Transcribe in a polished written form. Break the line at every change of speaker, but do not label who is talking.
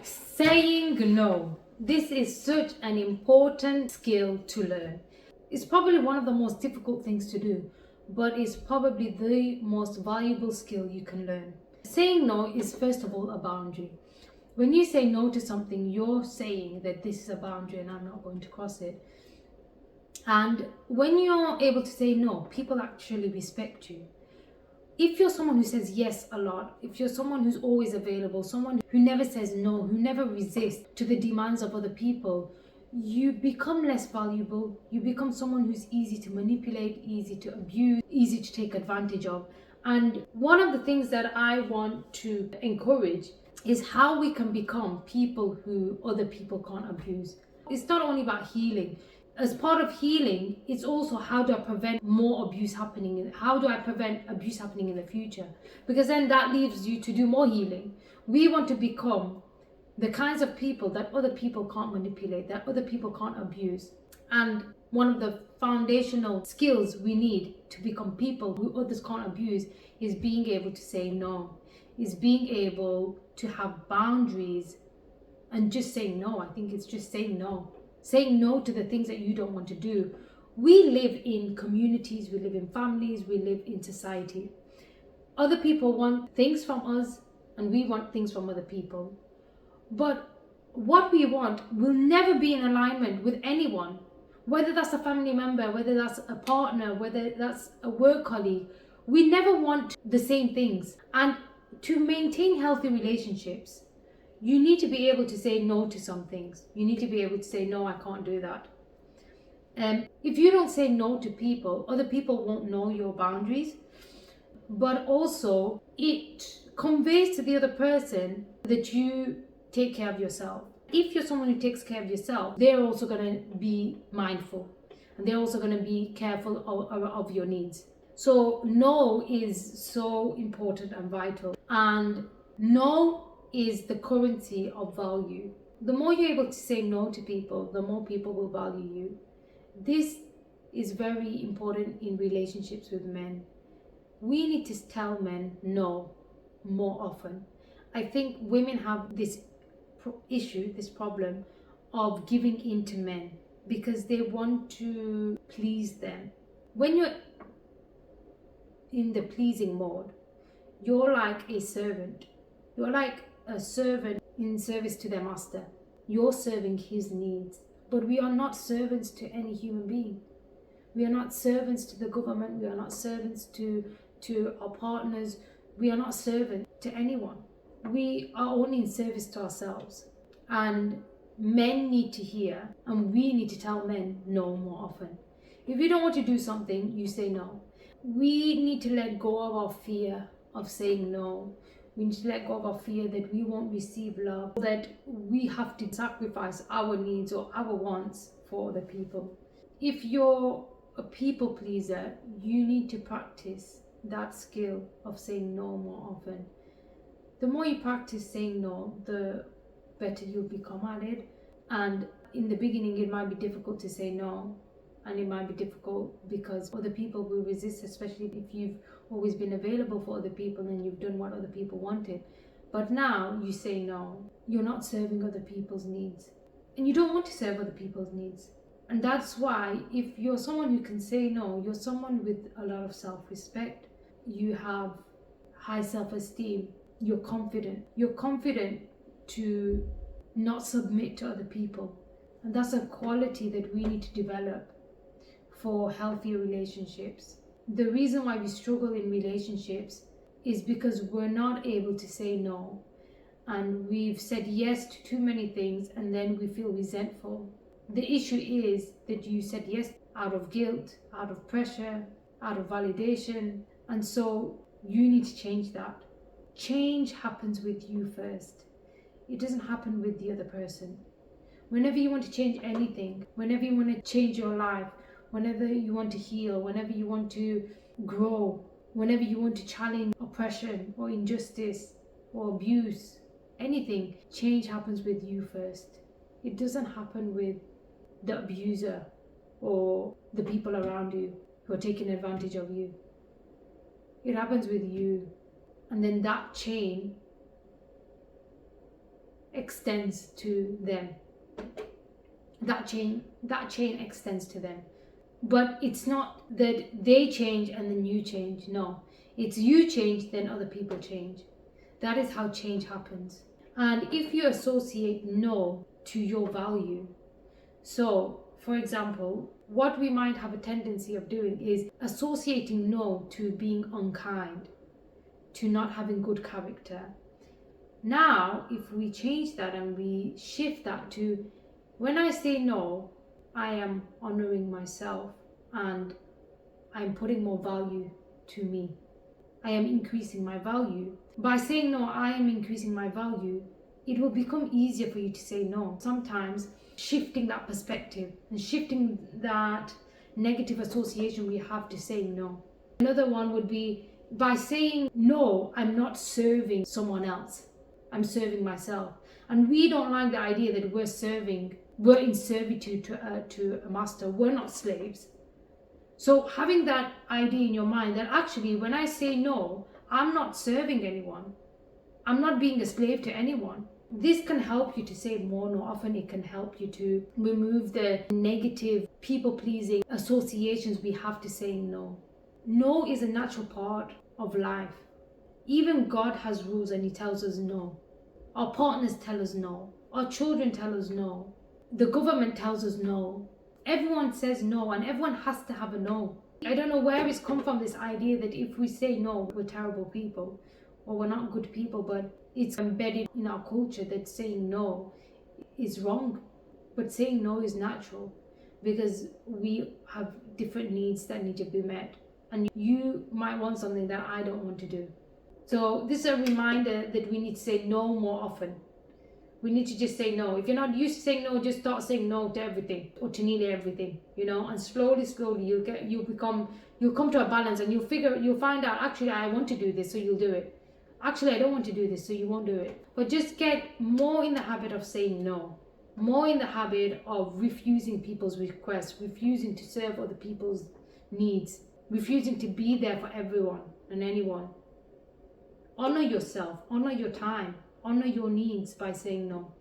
Saying no. This is such an important skill to learn. It's probably one of the most difficult things to do, but it's probably the most valuable skill you can learn. Saying no is first of all a boundary. When you say no to something, you're saying that this is a boundary and I'm not going to cross it. And when you're able to say no, people actually respect you. If you're someone who says yes a lot, if you're someone who's always available, someone who never says no, who never resists to the demands of other people, you become less valuable. You become someone who's easy to manipulate, easy to abuse, easy to take advantage of. And one of the things that I want to encourage is how we can become people who other people can't abuse. It's not only about healing. As part of healing, it's also how do I prevent more abuse happening? How do I prevent abuse happening in the future? Because then that leaves you to do more healing. We want to become the kinds of people that other people can't manipulate, that other people can't abuse. And one of the foundational skills we need to become people who others can't abuse is being able to say no, is being able to have boundaries and just saying no. I think it's just saying no. Saying no to the things that you don't want to do. We live in communities, we live in families, we live in society. Other people want things from us and we want things from other people. But what we want will never be in alignment with anyone, whether that's a family member, whether that's a partner, whether that's a work colleague. We never want the same things. And to maintain healthy relationships, you need to be able to say no to some things. You need to be able to say, no, I can't do that. If you don't say no to people, other people won't know your boundaries. But also, it conveys to the other person that you take care of yourself. If you're someone who takes care of yourself, they're also going to be mindful. And they're also going to be careful of your needs. So no is so important and vital. And no is the currency of value. The more you're able to say no to people, the more people will value you. This is very important in relationships with men. We need to tell men no more often. I think women have this issue, this problem of giving in to men because they want to please them. When you're in the pleasing mode, you're like a servant. You're like a servant in service to their master. You're serving his needs. But we are not servants to any human being. We are not servants to the government. We are not servants to our partners. We are not servants to anyone. We are only in service to ourselves. And men need to hear, and we need to tell men no more often. If you don't want to do something, you say no. We need to let go of our fear of saying no. We need to let go of our fear that we won't receive love, that we have to sacrifice our needs or our wants for other people. If you're a people pleaser, you need to practice that skill of saying no more often. The more you practice saying no, the better you'll become at it. And in the beginning, it might be difficult to say no. And it might be difficult because other people will resist, especially if you've always been available for other people and you've done what other people wanted. But now you say no. You're not serving other people's needs. And you don't want to serve other people's needs. And that's why if you're someone who can say no, you're someone with a lot of self-respect. You have high self-esteem. You're confident. You're confident to not submit to other people. And that's a quality that we need to develop for healthy relationships. The reason why we struggle in relationships is because we're not able to say no, and we've said yes to too many things and then we feel resentful. The issue is that you said yes out of guilt, out of pressure, out of validation, and so you need to change that. Change happens with you first. It doesn't happen with the other person. Whenever you want to change anything, whenever you want to change your life, whenever you want to heal, whenever you want to grow, whenever you want to challenge oppression or injustice or abuse, anything, change happens with you first. It doesn't happen with the abuser or the people around you who are taking advantage of you. It happens with you. And then that chain extends to them. That chain extends to them. But it's not that they change and then you change. No, it's you change, then other people change. That is how change happens. And if you associate no to your value, so for example, what we might have a tendency of doing is associating no to being unkind, to not having good character. Now, if we change that and we shift that to, when I say no, I am honoring myself and I'm putting more value to me. I am increasing my value. By saying no, I am increasing my value, it will become easier for you to say no. Sometimes shifting that perspective and shifting that negative association we have to saying no. Another one would be, by saying no, I'm not serving someone else. I'm serving myself. And we don't like the idea that we're in servitude to a master. We're not slaves. So having that idea in your mind that actually when I say no, I'm not serving anyone. I'm not being a slave to anyone. This can help you to say more no. Often it can help you to remove the negative people-pleasing associations we have to saying no. No is a natural part of life. Even God has rules and He tells us no. Our partners tell us no. Our children tell us no. The government tells us no. Everyone says no, and everyone has to have a no. I don't know where it's come from, this idea that if we say no, we're terrible people or we're not good people, but it's embedded in our culture that saying no is wrong. But saying no is natural because we have different needs that need to be met, and you might want something that I don't want to do. So this is a reminder that we need to say no more often. We need to just say no. If you're not used to saying no, just start saying no to everything or to nearly everything, and slowly you'll come to a balance, and you'll find out, actually I want to do this, so you'll do it. Actually I don't want to do this, so you won't do it. But just get more in the habit of saying no, more in the habit of refusing people's requests, refusing to serve other people's needs, refusing to be there for everyone and anyone. Honor yourself, honor your time, honor your needs by saying no.